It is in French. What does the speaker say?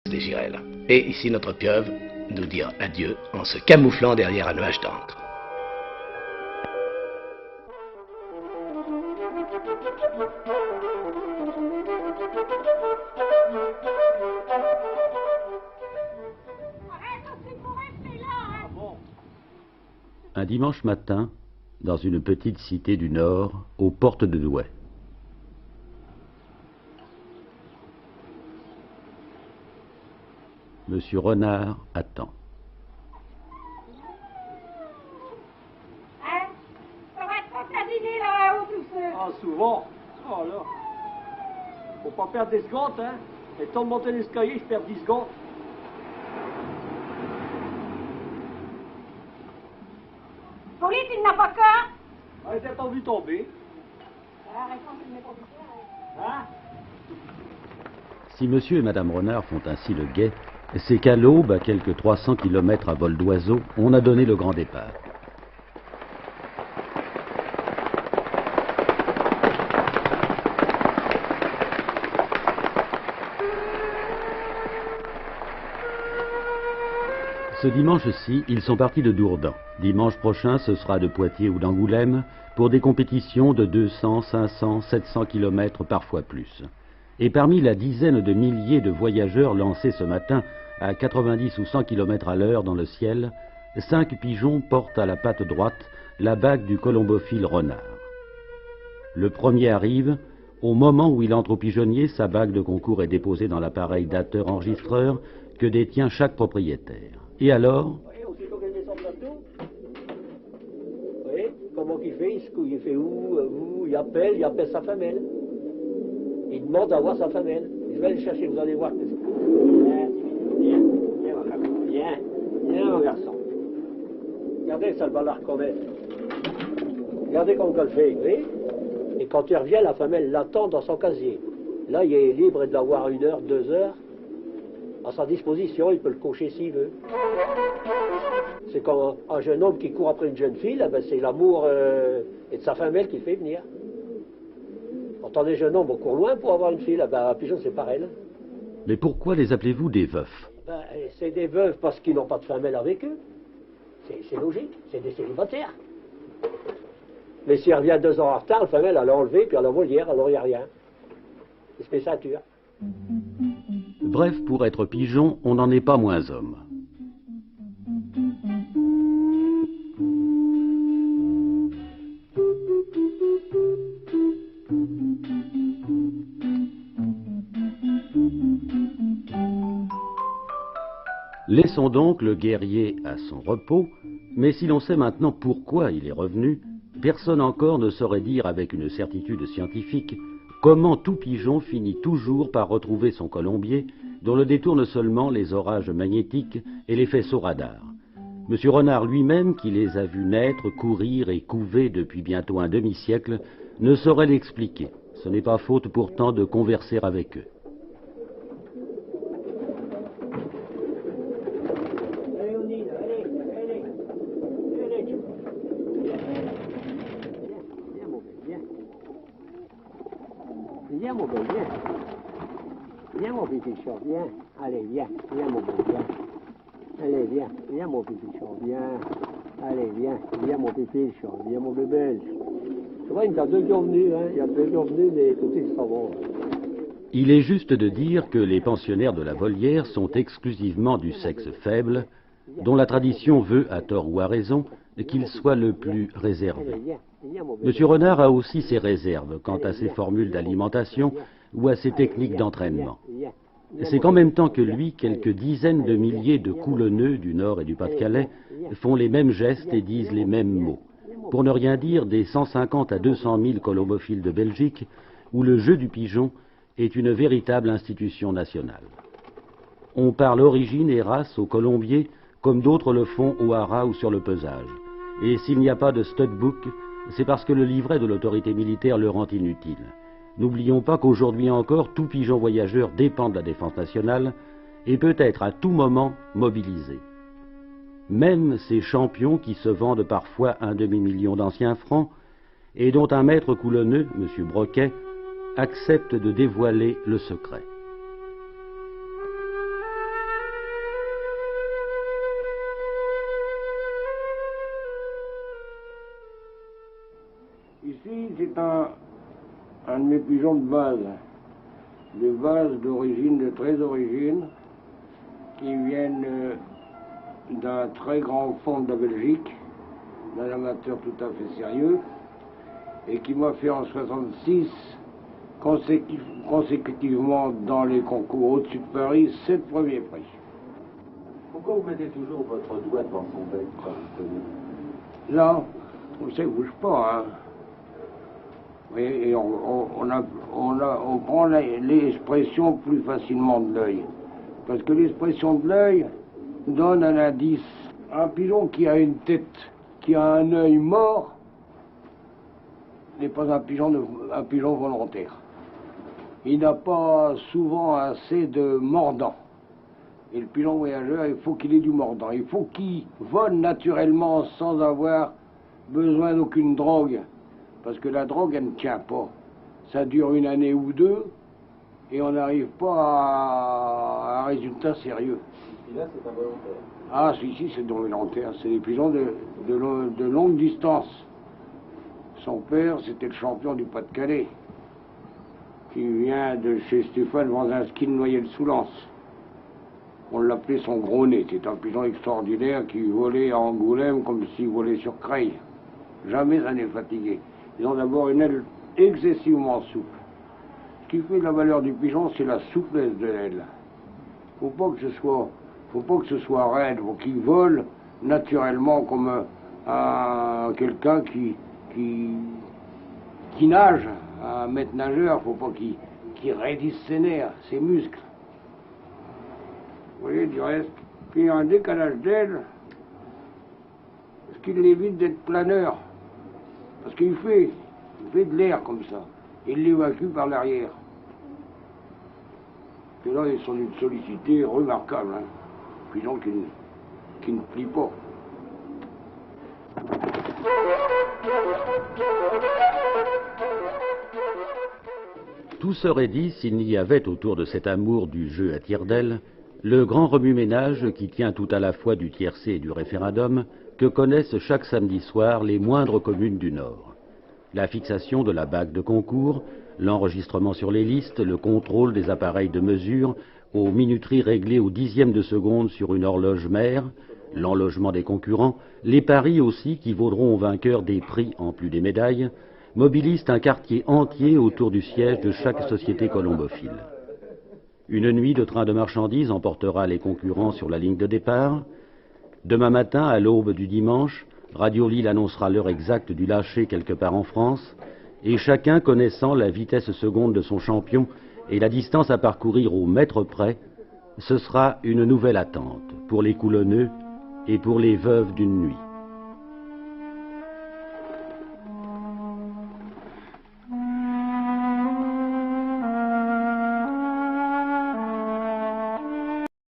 des girelles. Et ici notre pieuvre nous dit adieu en se camouflant derrière un nuage d'encre. Un dimanche matin, dans une petite cité du Nord, aux portes de Douai. Monsieur Renard attend. Hein? Ça va être pas dîner là-haut tout seul. Ah, souvent. Oh là. Faut pas perdre des secondes, hein. Et le temps de monter l'escalier, je perds 10 secondes. Pauline, il n'a pas qu'un. Ah, je l'ai pas vu tomber. Ah, réponds, il n'est pas vu faire. Hein? Si monsieur et madame Renard font ainsi le guet, c'est qu'à l'aube, à quelques 300 km à vol d'oiseau, on a donné le grand départ. Ce dimanche-ci, ils sont partis de Dourdan. Dimanche prochain, ce sera de Poitiers ou d'Angoulême pour des compétitions de 200, 500, 700 km, parfois plus. Et parmi la dizaine de milliers de voyageurs lancés ce matin à 90 ou 100 km à l'heure dans le ciel, 5 pigeons portent à la patte droite la bague du colombophile renard. Le premier arrive. Au moment où il entre au pigeonnier, sa bague de concours est déposée dans l'appareil dateur-enregistreur que détient chaque propriétaire. Et alors, Vous voyez, aussitôt qu'il descend de plateau. Vous voyez, comment il fait? Il fait où? Il appelle sa femelle. Il demande à voir sa femelle. Je vais aller chercher, vous allez voir. Viens, viens, mon garçon. Regardez ça, le balard qu'on met. Regardez comme on le fait, vous voyez? Et quand il revient, la femelle l'attend dans son casier. Là, il est libre de l'avoir 1 heure, 2 heures. À sa disposition, il peut le cocher s'il veut. C'est comme un jeune homme qui court après une jeune fille, eh ben c'est l'amour et de sa femelle qui le fait venir. Quand on est jeune homme, on court loin pour avoir une fille, eh ben, un pigeon c'est pareil. mais pourquoi les appelez-vous des veufs? Ben, c'est des veuves parce qu'ils n'ont pas de femelle avec eux. C'est logique, c'est des célibataires. Mais s'il revient 2 ans en retard, la femelle, elle l'a enlevé, puis elle l'a volière, alors il n'y a rien. C'est spéciature. Bref, pour être pigeon, on n'en est pas moins homme. Laissons donc le guerrier à son repos, mais si l'on sait maintenant pourquoi il est revenu, personne encore ne saurait dire avec une certitude scientifique comment tout pigeon finit toujours par retrouver son colombier, dont le détourne seulement les orages magnétiques et les faisceaux radars. Monsieur Renard lui-même, qui les a vus naître, courir et couver depuis bientôt un demi-siècle, ne saurait l'expliquer. Ce n'est pas faute pourtant de converser avec eux. Léonine, allez. Viens, mon bébé, viens. Viens, mon bébé, viens. Viens, mon petit chat, viens. Allez, viens, mon bébé, viens. Allez, viens, mon petit chat, viens. Allez, viens, mon petit chat, viens, mon bébé. Tu vois, il y a 2 qui sont venus, hein. Il y a 2 qui sont venus, mais écoutez, ils s'en vont. Il est juste de dire que les pensionnaires de la volière sont exclusivement du sexe faible, dont la tradition veut, à tort ou à raison, qu'il soit le plus réservé. Monsieur Renard a aussi ses réserves quant à ses formules d'alimentation ou à ses techniques d'entraînement. C'est qu'en même temps que lui, quelques dizaines de milliers de coulonneux du Nord et du Pas-de-Calais font les mêmes gestes et disent les mêmes mots. Pour ne rien dire des 150 à 200 000 colombophiles de Belgique, où le jeu du pigeon est une véritable institution nationale. On parle origine et race au colombier comme d'autres le font au haras ou sur le pesage. Et s'il n'y a pas de studbook, c'est parce que le livret de l'autorité militaire le rend inutile. N'oublions pas qu'aujourd'hui encore, tout pigeon voyageur dépend de la défense nationale et peut être à tout moment mobilisé. Même ces champions qui se vendent parfois 1 demi-million d'anciens francs et dont un maître coulonneux, M. Broquet, accepte de dévoiler le secret. un de mes pigeons de base. De base d'origine, de très origine, qui viennent d'un très grand fond de la Belgique, d'un amateur tout à fait sérieux, et qui m'a fait en 66, consécutivement dans les concours au-dessus de Paris, 7 premiers prix. Pourquoi vous mettez toujours votre doigt devant son bec quand vous tenez? Là, on ne bouge pas, hein. Et on prend l'expression plus facilement de l'œil. Parce que l'expression de l'œil donne un indice. Un pigeon qui a une tête, qui a un œil mort, n'est pas un pigeon volontaire. Il n'a pas souvent assez de mordant. Et le pigeon voyageur, il faut qu'il ait du mordant. Il faut qu'il vole naturellement sans avoir besoin d'aucune drogue. Parce que la drogue, elle ne tient pas. Ça dure une année ou deux, et on n'arrive pas à un résultat sérieux. Et là, c'est involontaire. Ah, si, c'est volontaire. C'est des pigeons de longue distance. Son père, c'était le champion du Pas-de-Calais, qui vient de chez Stéphane Wanzinski de Noyelles-sous-Lens. On l'appelait son gros nez. C'est un pigeon extraordinaire qui volait à Angoulême comme s'il volait sur Creil. Jamais ça n'est fatigué. Ils ont d'abord une aile excessivement souple. Ce qui fait la valeur du pigeon, c'est la souplesse de l'aile. Faut pas que ce soit raide, faut qu'il vole naturellement comme quelqu'un qui nage, un maître nageur. Faut pas qu'il raidisse ses nerfs, ses muscles. Vous voyez, du reste, puis il y a un décalage d'aile, ce qui l'évite d'être planeur. Parce qu'il fait de l'air comme ça. Il l'évacue par l'arrière. Et là, ils sont d'une solidité remarquable. Hein. Pigeons qui ne plient pas. Tout serait dit s'il n'y avait autour de cet amour du jeu à tire-d'aile le grand remue-ménage qui tient tout à la fois du tiercé et du référendum que connaissent chaque samedi soir les moindres communes du Nord. La fixation de la bague de concours, l'enregistrement sur les listes, le contrôle des appareils de mesure, aux minuteries réglées au dixième de seconde sur une horloge mère, l'enlogement des concurrents, les paris aussi qui vaudront aux vainqueurs des prix en plus des médailles, mobilisent un quartier entier autour du siège de chaque société colombophile. Une nuit de train de marchandises emportera les concurrents sur la ligne de départ. Demain matin, à l'aube du dimanche, Radio Lille annoncera l'heure exacte du lâcher quelque part en France, et chacun connaissant la vitesse seconde de son champion et la distance à parcourir au mètre près, ce sera une nouvelle attente pour les coulonneux et pour les veuves d'une nuit.